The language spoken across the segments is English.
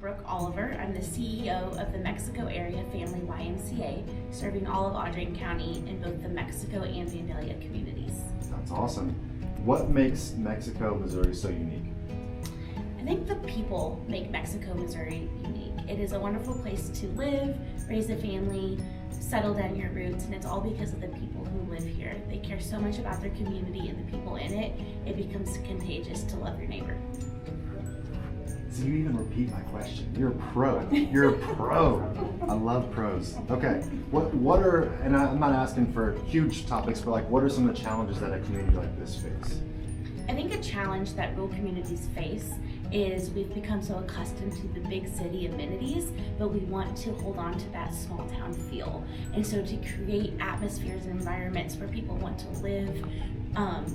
Brooke Oliver. I'm the CEO of the Mexico Area Family YMCA, serving all of Audrain County in both the Mexico and Vandalia communities. That's awesome. What makes Mexico, Missouri so unique? I think the people make Mexico, Missouri unique. It is a wonderful place to live, raise a family, settle down your roots, and it's all because of the people who live here. They care so much about their community and the people in it, it becomes contagious to love your neighbor. So you even repeat my question. You're a pro. You're a pro. I love pros. Okay. What are, and I'm not asking for huge topics, but like what are some of the challenges that a community like this face? I think a challenge that rural communities face is we've become so accustomed to the big city amenities, but we want to hold on to that small town feel. And so to create atmospheres and environments where people want to live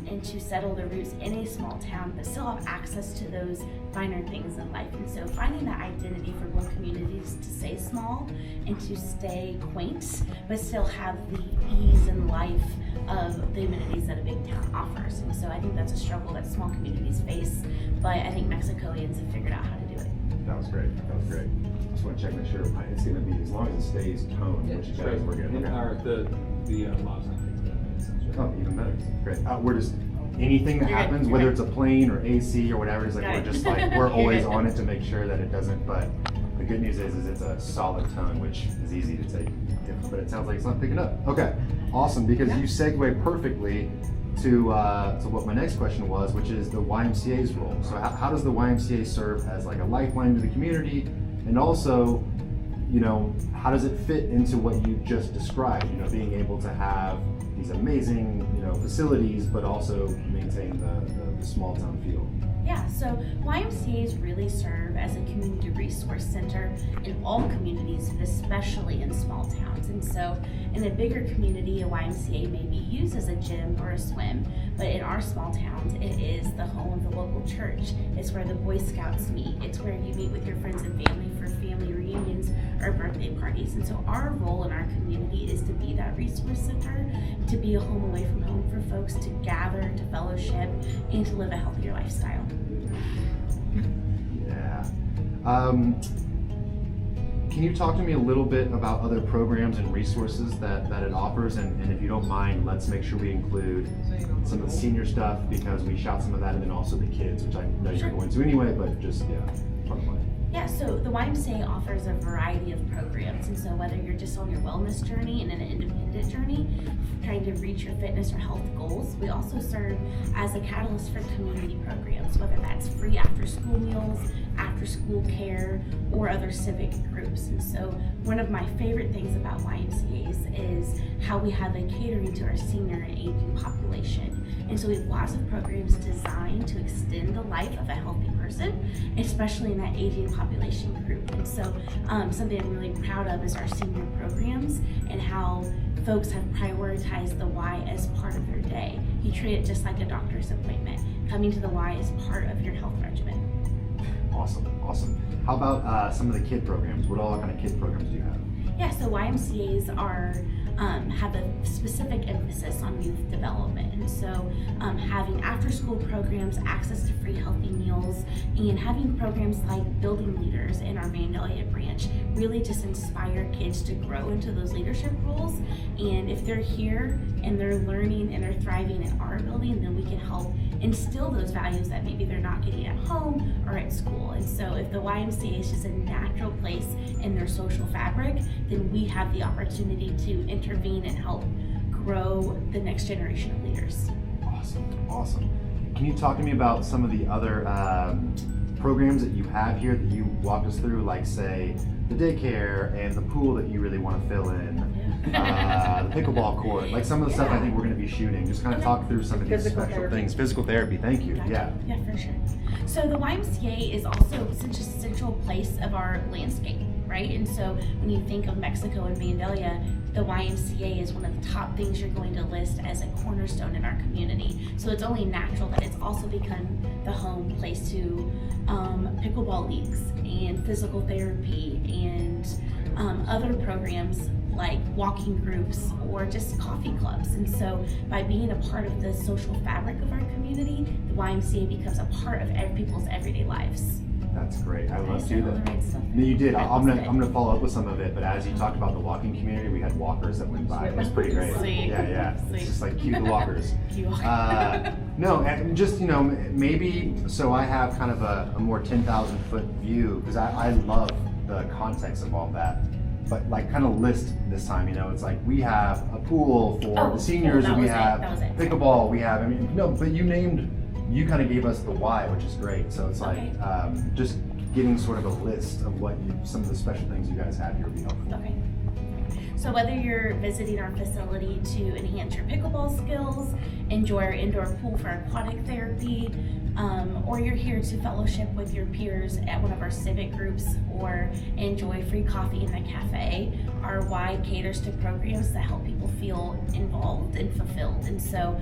and to settle their roots in a small town, but still have access to those finer things in life. And so finding that identity for rural communities to stay small and to stay quaint, but still have the ease and life of the amenities that a big town offers. And so I think that's a struggle that small communities face, but I think Mexicoians have figured out how to do it. That was great. That was great. Just want to check, make sure it's going to be, as long as it stays toned, which you guys were good. The laws and things that makes sense. Right? Oh, even better. Great. We're just, anything that happens, whether it's a plane or AC or whatever, it's like we're just like, we're always on it to make sure that it doesn't, but the good news is it's a solid tone, which is easy to take, but it sounds like it's not picking up. Okay, awesome, because you segue perfectly to what my next question was, which is the YMCA's role. So how does the YMCA serve as like a lifeline to the community, and also, you know, how does it fit into what you just described? You know, being able to have these amazing, you know, facilities, but also maintain the small town feel. Yeah, so YMCAs really serve as a community resource center in all communities, but especially in small towns. And so in a bigger community, a YMCA may be used as a gym or a swim, but in our small towns, it is the home of the local church. It's where the Boy Scouts meet. It's where you meet with your friends and family for family reunions or birthday parties. And so our role in our community is to be that resource center, to be a home away from home for folks to gather, to fellowship, and to live a healthier lifestyle. Yeah. Can you talk to me a little bit about other programs and resources that it offers? And if you don't mind, let's make sure we include some of the senior stuff, because we shot some of that, and then also the kids, which I know you're going to anyway, but just, front line. Yeah, so the YMCA offers a variety of programs, and so whether you're just on your wellness journey and an independent journey, trying to reach your fitness or health goals, we also serve as a catalyst for community programs, whether that's free after-school meals, after-school care, or other civic groups. And so one of my favorite things about YMCAs is how we have a catering to our senior and aging population. And so we have lots of programs designed to extend the life of a healthy person, especially in that aging population group. And so something I'm really proud of is our senior programs and how folks have prioritized the Y as part of their day. You treat it just like a doctor's appointment. Coming to the Y is part of your health regimen. Awesome. How about some of the kid programs? What all kind of kid programs do you have? Yeah, so YMCAs have a specific emphasis on youth development, and so having after-school programs, access to free healthy meals, and having programs like Building Leaders in our Vandalia branch really just inspire kids to grow into those leadership roles. And if they're here and they're learning and they're thriving in our building, then we can help instill those values that maybe they're not getting at home or at school. And so if the YMCA is just a natural place in their social fabric, then we have the opportunity to intervene and help grow the next generation of leaders. Awesome. Can you talk to me about some of the other programs that you have here that you walked us through, like say the daycare and the pool that you really want to fill in, the pickleball court, like some of the stuff I think we're going to be shooting. Just kind of talk through some of these special things. Physical therapy, thank you. Gotcha. Yeah, for sure. So the YMCA is also such a central place of our landscape, right? And so when you think of Mexico and Vandalia, the YMCA is one of the top things you're going to list as a cornerstone in our community. So it's only natural that it's also become the home place to pickleball leagues and physical therapy and other programs like walking groups or just coffee clubs. And so by being a part of the social fabric of our community, the YMCA becomes a part of people's everyday lives. That's great. I love to said do all the that. right stuff. No, you did. That I'm was gonna follow up with some of it. But as you talked about the walking community, we had walkers that went by. It was pretty great. Sweet. Yeah. Sweet. It's just like cue the walkers. Cue walkers. No, and just maybe so I have kind of a more 10,000-foot view because I love the context of all that. But like kind of list this time, it's like we have a pool for the seniors, and we have pickleball. We have, but you kind of gave us the why, which is great. So it's like just getting sort of a list of some of the special things you guys have here would be helpful. Okay. So whether you're visiting our facility to enhance your pickleball skills, enjoy our indoor pool for aquatic therapy, or you're here to fellowship with your peers at one of our civic groups or enjoy free coffee in a cafe, our Y caters to programs that help people feel involved and fulfilled. And so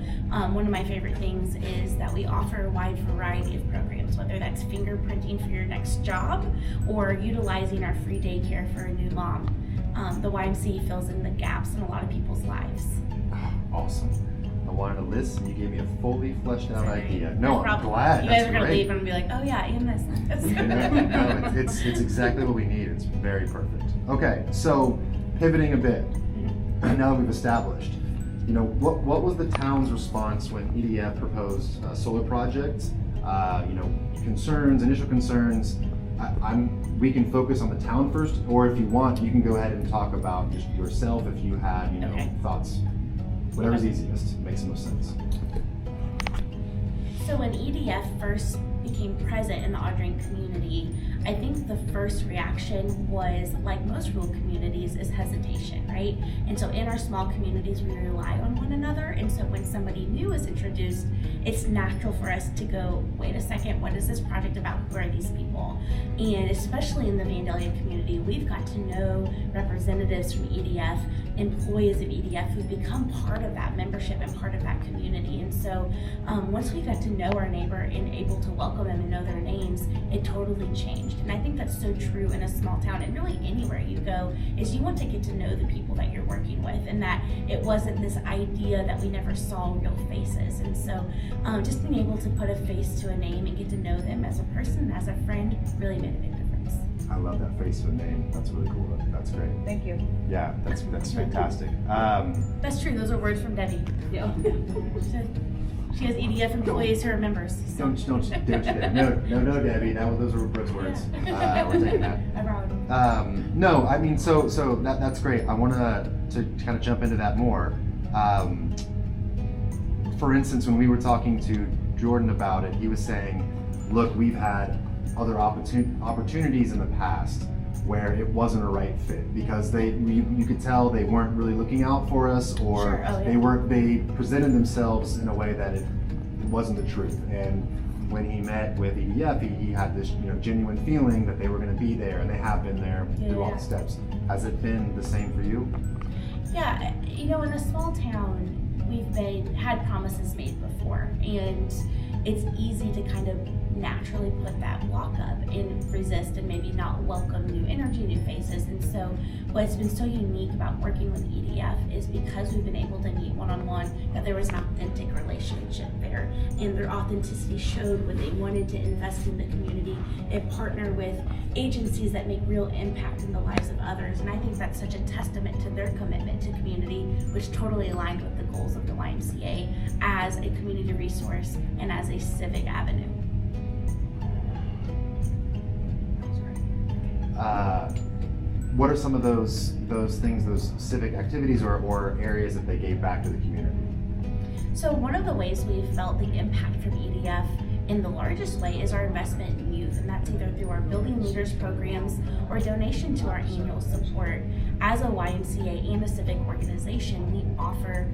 one of my favorite things is that we offer a wide variety of programs, whether that's fingerprinting for your next job or utilizing our free daycare for a new mom. The YMCA fills in the gaps in a lot of people's lives. Awesome. I wanted a list, and you gave me a fully fleshed out idea. No, I'm No glad. You guys That's are gonna great. leave and be like, oh yeah, and this. No, it's exactly what we need. It's very perfect. Okay, so pivoting a bit. Now that we've established, what was the town's response when EDF proposed a solar project? Initial concerns. We can focus on the town first, or if you want, you can go ahead and talk about just yourself if you had, thoughts. Whatever's easiest, makes the most sense. So when EDF first became present in the Audrain community, I think the first reaction was, like most rural communities, is hesitation, right? And so in our small communities, we rely on one another. And so when somebody new is introduced, it's natural for us to go, wait a second, what is this project about? Who are these people? And especially in the Vandalia community, we've got to know representatives from EDF, employees of EDF who've become part of that membership and part of that community. And so once we got to know our neighbor and able to welcome them and know their names, it totally changed. And I think that's so true in a small town, and really anywhere you go, is you want to get to know the people that you're working with, and that it wasn't this idea that we never saw real faces. And so just being able to put a face to a name and get to know them as a person, as a friend, really made a big difference. I love that face to a name. That's really cool. That's great. Thank you. Yeah, that's fantastic. That's true. Those are words from Debbie. Yeah. She has EDF employees who are members. So. Don't you dare. No, Debbie. Those were Brooke's words. Yeah. We're taking that. No, I mean, so that's great. I want to kind of jump into that more. For instance, when we were talking to Jordan about it, he was saying, look, we've had other opportunities in the past where it wasn't a right fit because you could tell they weren't really looking out for us, or Sure. Oh, yeah. they presented themselves in a way that it wasn't the truth. And when he met with EDF, he had this genuine feeling that they were going to be there, and they have been there through all the steps. Has it been the same for you? Yeah, in a small town, we've had promises made before, and it's easy to kind of naturally put that block up and resist and maybe not welcome new energy, new faces. And so what's been so unique about working with EDF is because we've been able to meet one-on-one, that there was an authentic relationship there, and their authenticity showed when they wanted to invest in the community and partner with agencies that make real impact in the lives of others. And I think that's such a testament to their commitment to community, which totally aligned with the goals of the YMCA as a community resource and as a civic avenue. What are some of those things, those civic activities or areas that they gave back to the community? So one of the ways we've felt the impact from EDF in the largest way is our investment in youth, and that's either through our Building Leaders programs or donation to our annual support. As a YMCA and a civic organization, we offer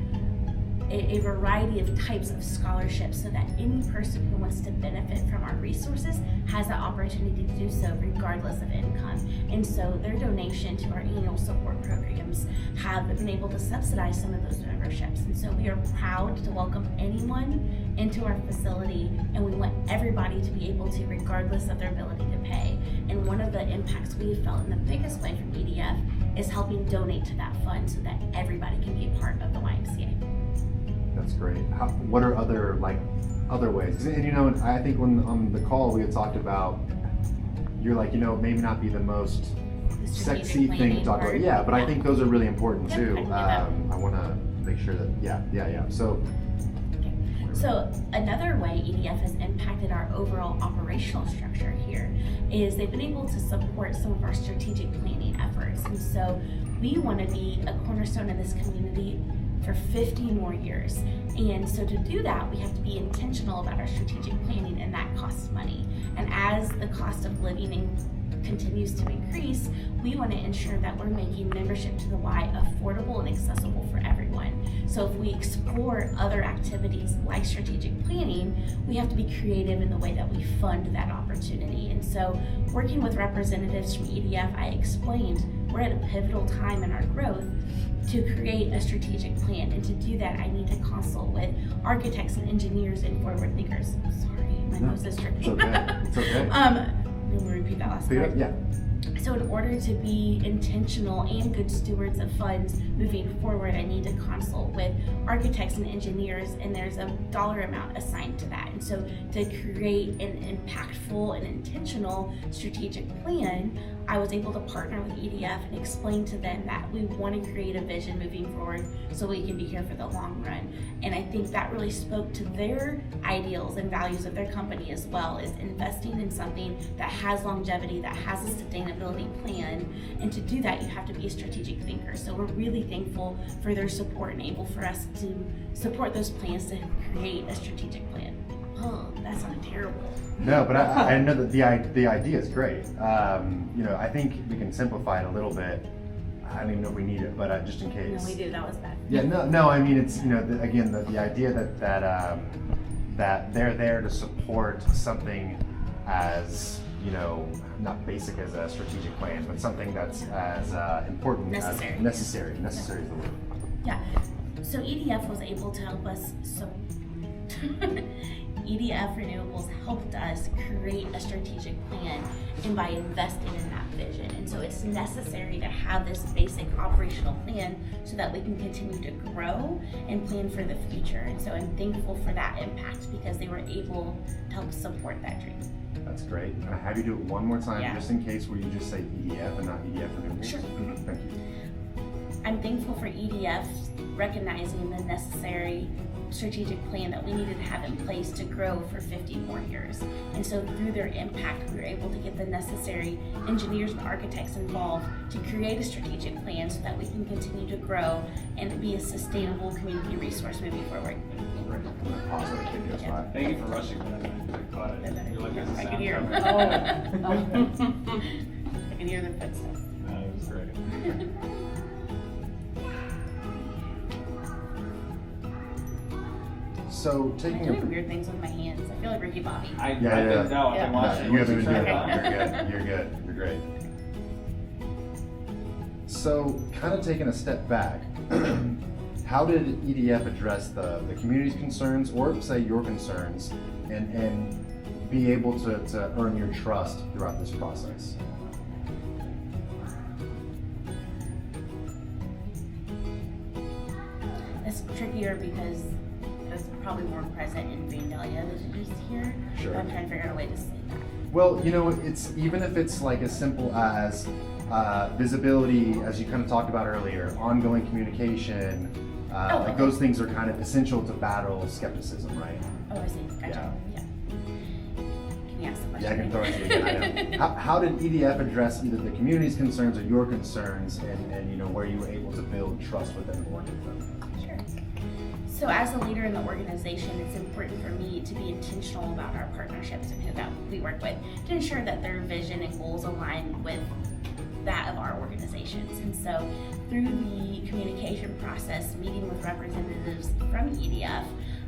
a variety of types of scholarships so that any person who wants to benefit from our resources has the opportunity to do so regardless of income. And so their donation to our annual support programs have been able to subsidize some of those memberships. And so we are proud to welcome anyone into our facility, and we want everybody to be able to, regardless of their ability to pay. And one of the impacts we've felt in the biggest way from EDF is helping donate to that fund so that everybody can be a part of the YMCA. That's great. What are other ways? And I think when on the call we had talked about you're like, maybe not be the most The strategic sexy thing to planning talk about. part. Yeah, but I think those are really important Yep, too. I can do that. I want to make sure that, yeah. So another way EDF has impacted our overall operational structure here is they've been able to support some of our strategic planning efforts. And so we want to be a cornerstone in this community for 50 more years. And so to do that, we have to be intentional about our strategic planning, and that costs money. And as the cost of living continues to increase, we want to ensure that we're making membership to the Y affordable and accessible for everyone. So if we explore other activities like strategic planning, we have to be creative in the way that we fund that opportunity. And so working with representatives from EDF, I explained we're at a pivotal time in our growth to create a strategic plan. And to do that, I need to consult with architects and engineers and forward thinkers. Sorry, my nose is tricky. It's okay. It's okay. Let me repeat that last part. Yeah. So in order to be intentional and good stewards of funds moving forward, I need to consult with architects and engineers, and there's a dollar amount assigned to that. And so to create an impactful and intentional strategic plan, I was able to partner with EDF and explain to them that we want to create a vision moving forward so we can be here for the long run. And I think that really spoke to their ideals and values of their company as well, is investing in something that has longevity, that has a sustainability plan. And to do that, you have to be a strategic thinker. So we're really thankful for their support and able for us to support those plans to create a strategic plan. Oh, that sounded terrible. No, but I know that the idea is great. I think we can simplify it a little bit. I don't even know if we need it, but just in case. No, we do. That was bad. Yeah, no. I mean, it's again the idea that they're there to support something as not basic as a strategic plan, but something that's as important Necessary. as necessary. Necessary is the word. Yeah. So EDF was able to help us. EDF Renewables helped us create a strategic plan, and by investing in that vision. And so it's necessary to have this basic operational plan so that we can continue to grow and plan for the future. And so I'm thankful for that impact because they were able to help support that dream. That's great. Can I have you do it one more time, Yeah. just in case, where you just say EDF and not EDF Renewables? Sure. Thank you. I'm thankful for EDF recognizing the necessary strategic plan that we needed to have in place to grow for 50 more years. And so through their impact, we were able to get the necessary engineers and architects involved to create a strategic plan so that we can continue to grow and be a sustainable community resource moving forward. Right. I'm gonna pause it and give you a spot. Thank you for rushing that. I caught it. You're like, there's a I sound can hear him. coming. I can hear the footsteps. It was great. So I'm taking doing weird things with my hands. I feel like Ricky Bobby. I've Yeah. been Yeah. watching. you haven't been doing Trying it. to- You're good. You're great. So, kind of taking a step back, how did EDF address the community's concerns, or say your concerns, and be able to earn your trust throughout this process? It's trickier because it's probably more present in Vandalia than it is here. Sure. But I'm trying to figure out a way to say that. Well, it's even if it's like as simple as visibility, as you kind of talked about earlier, ongoing communication, okay. like those things are kind of essential to battle skepticism, right? Oh, I see. Gotcha. Yeah. Can you ask the question? Yeah, I can throw it to you again. I know. How did EDF address either the community's concerns or your concerns, and where you were able to build trust with them and work with them? Sure. So as a leader in the organization, it's important for me to be intentional about our partnerships and who that we work with to ensure that their vision and goals align with that of our organizations. And so through the communication process, meeting with representatives from EDF,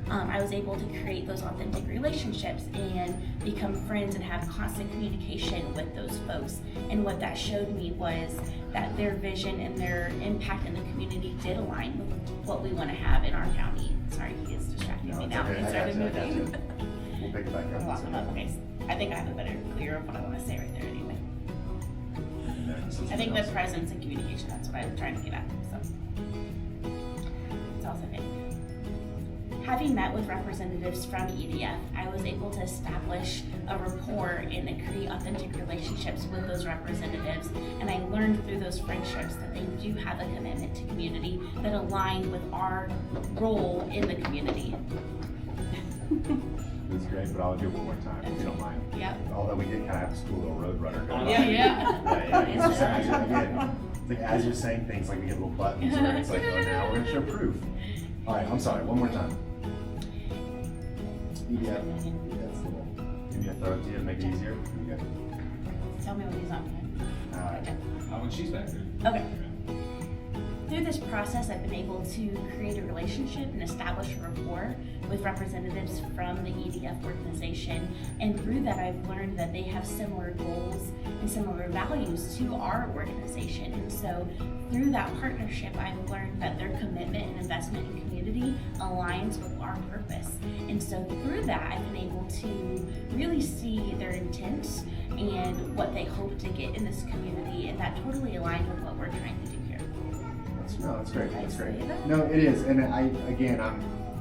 I was able to create those authentic relationships and become friends and have constant communication with those folks. And what that showed me was that their vision and their impact in the community did align with what we want to have in our county. Sorry, he is distracting me it's now. okay. He I started got you. moving. We'll pick it back up. Well, okay, I think I have a better clear of what I want to say right there anyway. I think the presence and communication, that's what I'm trying to get at, so. That's all I think. having met with representatives from EDF, I was able to establish a rapport and create authentic relationships with those representatives. And I learned through those friendships that they do have a commitment to community that aligned with our role in the community. This is great, but I'll do it one more time, if you don't mind. Yep. Although we did kind of have a school little road runner going on. Yeah. Yeah. It's just, again, it's like as you're saying things, like we get little buttons where it's like, oh, now we're gonna show proof. All right, I'm sorry, one more time. EDF, that's the one. Maybe I throw it to you to make it easier. You go. Tell me when he's not. When she's back there. Okay. Through this process, I've been able to create a relationship and establish a rapport with representatives from the EDF organization. And through that, I've learned that they have similar goals and similar values to our organization. And so through that partnership, I've learned that their commitment and investment in community aligns with our purpose. And so through that, I've been able to really see their intent and what they hope to get in this community. And that totally aligns with what we're trying to do here. No, that's great. Did I That's great. say that? No, it is, and I'm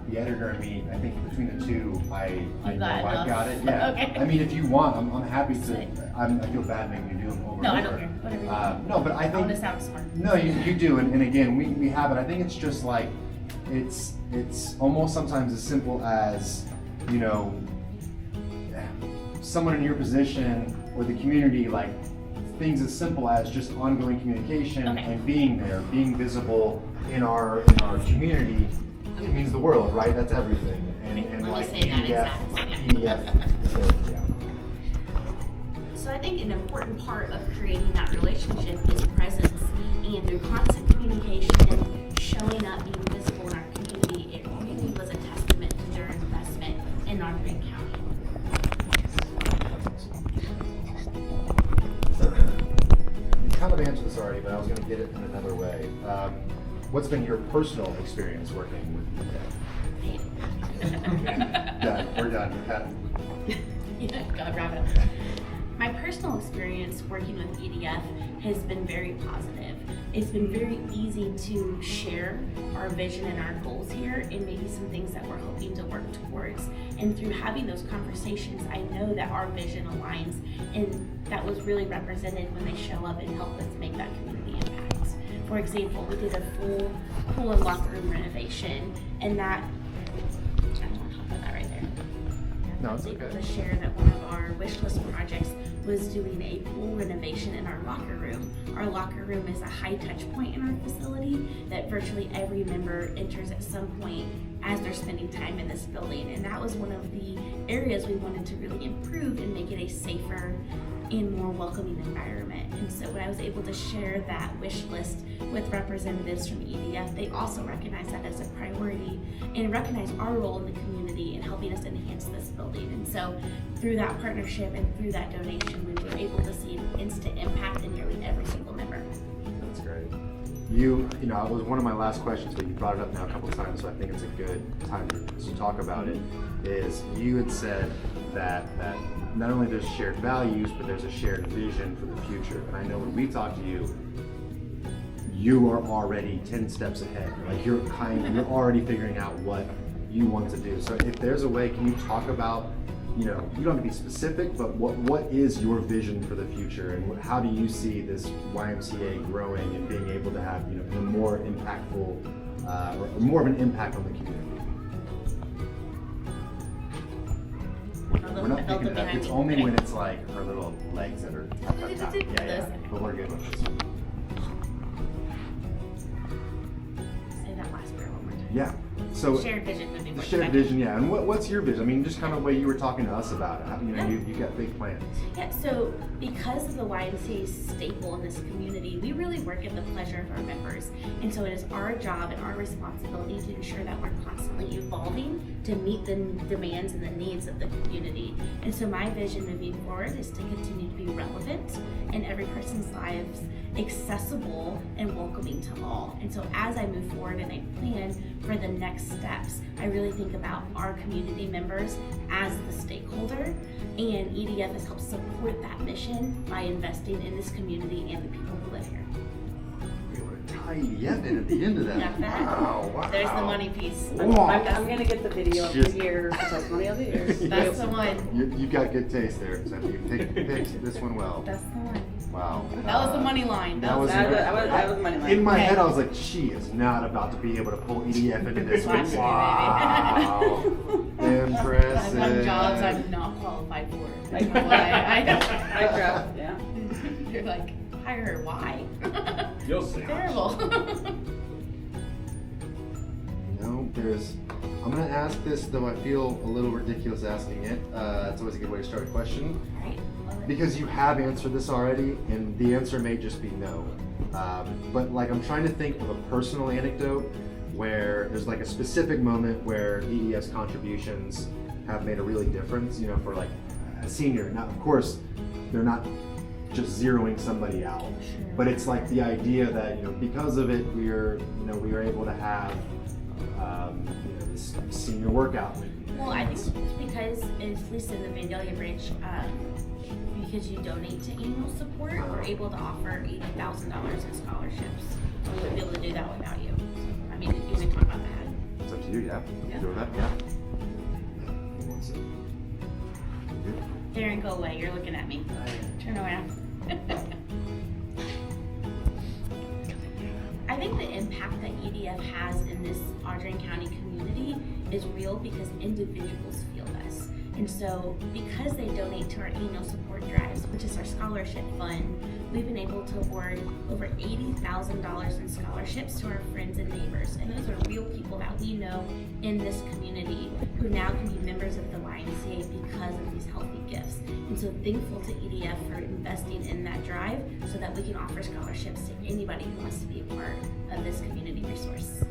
the editor and me. I think between the two, I know got I've enough. got it. Yeah. Okay. I mean, if you want, I'm happy to. Sick. I feel bad making you do them over. No, and I don't over. care. Whatever you do. No, but I I want to think sound smart. no, you do, and again, we have it. I think it's just like it's almost sometimes as simple as, you know, someone in your position or the community, like things as simple as just ongoing communication Okay. and being there, being visible in our community. It means the world, right? That's everything. And Let me like say that exactly. EDF, so, yeah. So I think an important part of creating that relationship is presence, and through constant communication, showing up, being visible in our community, it really was a testament to their investment in North Green County. You kind of answered this already, but I was going to get it in another way. What's been your personal experience working with EDF? Done. We're done. We're done. Yeah, gotta wrap it up. My personal experience working with EDF has been very positive. It's been very easy to share our vision and our goals here and maybe some things that we're hoping to work towards. And through having those conversations, I know that our vision aligns, and that was really represented when they show up and help us make that community impact. For example, we did a full pool and locker room renovation, and that, I'm on top of that right there. No, I was it's able okay. to share that one of our wish list projects was doing a pool renovation in our locker room. Our locker room is a high touch point in our facility that virtually every member enters at some point as they're spending time in this building. And that was one of the areas we wanted to really improve and make it a safer and more welcoming environment. And so when I was able to share that wish list with representatives from EDF, they also recognized that as a priority and recognized our role in the community in helping us enhance this building. And so through that partnership and through that donation, we were able to see an instant impact in nearly every single member. That's great. You know, it was one of my last questions, but you brought it up now a couple of times, so I think it's a good time to talk about it. Is you had said that not only there's shared values, but there's a shared vision for the future. And I know when we talk to you, you are already 10 steps ahead. Like you're already figuring out what you want to do. So if there's a way, can you talk about, you know, you don't have to be specific, but what is your vision for the future, and how do you see this YMCA growing and being able to have, you know, a more impactful, or more of an impact on the community? We're not picking it up. It's only when it's like our little legs that are up. Yeah. But we're good with this. Say that last part one more time. Yeah. So Shared vision would be the more shared effective. vision, yeah. And what's your vision? I mean, just kind of the way you were talking to us about it. You know, you got big plans. Yeah, so because of the YMCA staple in this community, we really work at the pleasure of our members. And so it is our job and our responsibility to ensure that we're constantly evolving to meet the demands and the needs of the community. And so my vision moving forward is to continue to be relevant in every person's lives, accessible and welcoming to all. And so as I move forward and I plan for the next steps, I really think about our community members as the stakeholder, and EDF has helped support that mission by investing in this community and the people who live here. Okay, we're at time. tie EDF in at the end of that. Got that? Wow. There's the money piece. I'm gonna get the video of Just- the year, the testimony of the years. That's the one. You've got good taste there, so you picked this one well. That's the one. Wow. That was the money line. That was That was money line. in my Okay. head. I was like, she is not about to be able to pull EDF into this one. Watch me, Wow. I've Impressive. done jobs I'm not qualified for. I That's why I dropped, yeah. You're like, hire her, why? You'll see. Terrible. No, I'm gonna ask this, though I feel a little ridiculous asking it. It's always a good way to start a question. Right? Love it. Because you have answered this already, and the answer may just be no. But like, I'm trying to think of a personal anecdote where there's like a specific moment where EEF's contributions have made a really difference, you know, for like a senior. Now, of course, they're not just zeroing somebody out, Sure. but it's like the idea that, you know, because of it, we are able to have, this senior workout. Well, I think it's because, at least in the Vandalia branch, because you donate to annual support, we're able to offer $80,000 in scholarships. We wouldn't be able to do that without you. So, I mean, you can talk about that. It's up to you, yeah? Yeah. Do that, yeah. One second. Good. Darren, go away. You're looking at me. Turn around. I think the impact that EDF has in this Audrain County community is real because individuals feel this. And so because they donate to our annual support drives, which is our scholarship fund, we've been able to award over $80,000 in scholarships to our friends and neighbors. And those are real people that we know in this community who now can be members of the YMCA because of these healthy gifts. And so thankful to EDF for investing in that drive so that we can offer scholarships to anybody who wants to be a part of this community resource.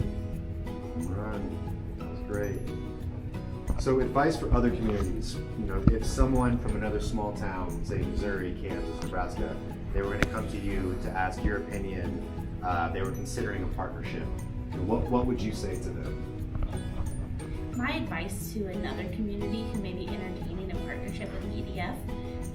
Right. That was great. So advice for other communities, you know, if someone from another small town, say Missouri, Kansas, Nebraska, they were going to come to you to ask your opinion, they were considering a partnership, what would you say to them? My advice to another community who may be entertaining a partnership with EDF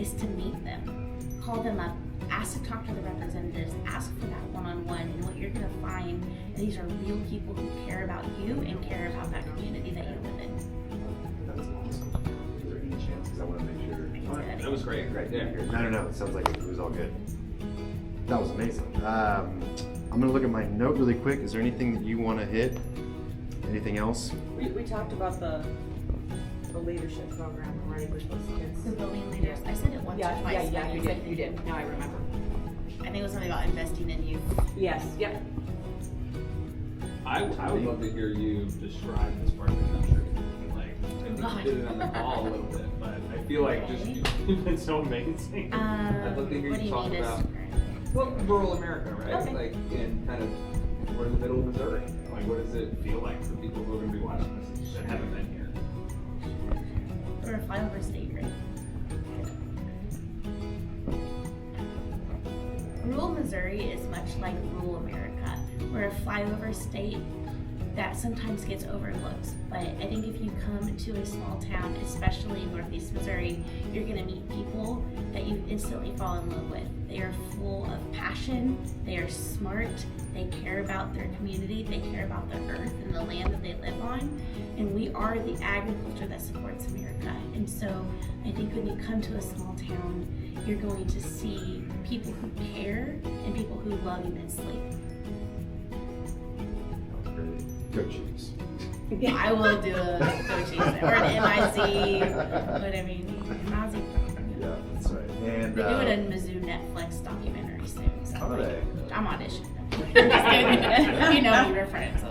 is to meet them. Call them up, ask to talk to the representatives, ask for that one-on-one, and what you're going to find is these are real people who care about you and care about that community that you live in. That's awesome. Is there any chance? Because I want to make sure. That was great. Great. Yeah. No. It sounds like it was all good. That was amazing. I'm going to look at my note really quick. Is there anything that you want to hit? Anything else? We talked about the leadership program, right, we're supposed to get. The building leaders, I said it once or twice. but You did, now I remember. I think it was something about investing in youth. Yes, yep. I would love to hear you describe this part of the country. Like, I think God. you did it on the call a little bit, but I feel like just you've been so amazing. I'd love to hear What do you you talk mean about rural America, right? Okay. Like in kind of we're in the middle of Missouri. Like, what does it feel like for people who are going to be watching this that haven't been here? We're a flyover state, right? Rural Missouri is much like rural America. We're a flyover state that sometimes gets overlooked. But I think if you come to a small town, especially in Northeast Missouri, you're gonna meet people that you instantly fall in love with. They are full of passion, they are smart, they care about their community, they care about the earth and the land that they live on. And we are the agriculture that supports America. And so I think when you come to a small town, you're going to see people who care and people who love immensely. That was great. Go Chiefs. I will do a Go Chiefs or an MIZ, whatever you need. MIZ. Yeah, that's right. And They're doing a Mizzou Netflix documentary soon. So Are they? I'm auditioning. Just kidding. You know me, we're friends. So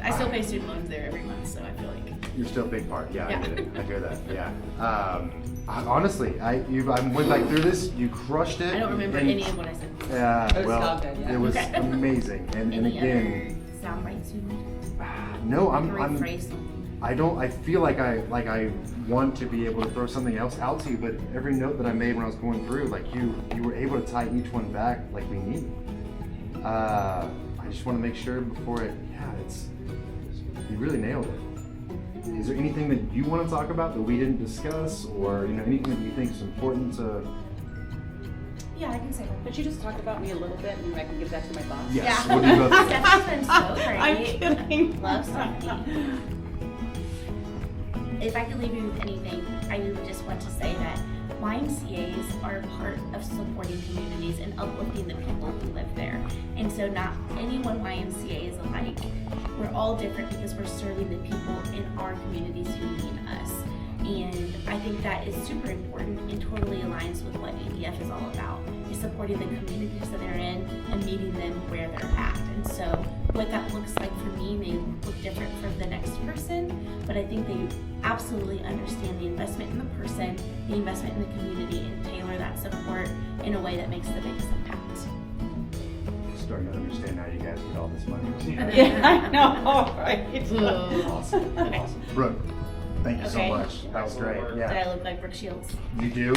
I still pay student loans there every month, so I feel like. You're still a big part. Yeah, Yeah. I get it. I hear that. Yeah. Honestly, I went back through this. You crushed it. I don't remember and- any of what I said. Yeah, It was well, all good, yeah. it was Okay. amazing. And Any again, other sound bites you want? no, to I'm rephrase something. I feel like I want to be able to throw something else out to you, but every note that I made when I was going through, like you were able to tie each one back like we need. I just want to make sure before you really nailed it. Is there anything that you want to talk about that we didn't discuss, or anything that you think is important to Yeah, I can say that. Could you just talk about me a little bit and I can give that to my boss? Yes, Yeah. we'll do both of them. Stephanie's been so great. I'm kidding. Love Stephanie. If I could leave you with anything, I would just want to say that YMCAs are part of supporting communities and uplifting the people who live there. And so not any one YMCA is alike. We're all different because we're serving the people in our communities who need us. And I think that is super important and totally aligns with what ADF is all about, is supporting the communities that they're in and meeting them where they're at. And so what that looks like for me may look different for the next person, but I think they absolutely understand the investment in the person, the investment in the community, and tailor that support in a way that makes the biggest impact. Starting to understand how you guys get all this money. Yeah, I know, right? Awesome, awesome. Brooke, thank you so Okay. much. That was great. Did Yeah, I look like Brooke Shields? you do.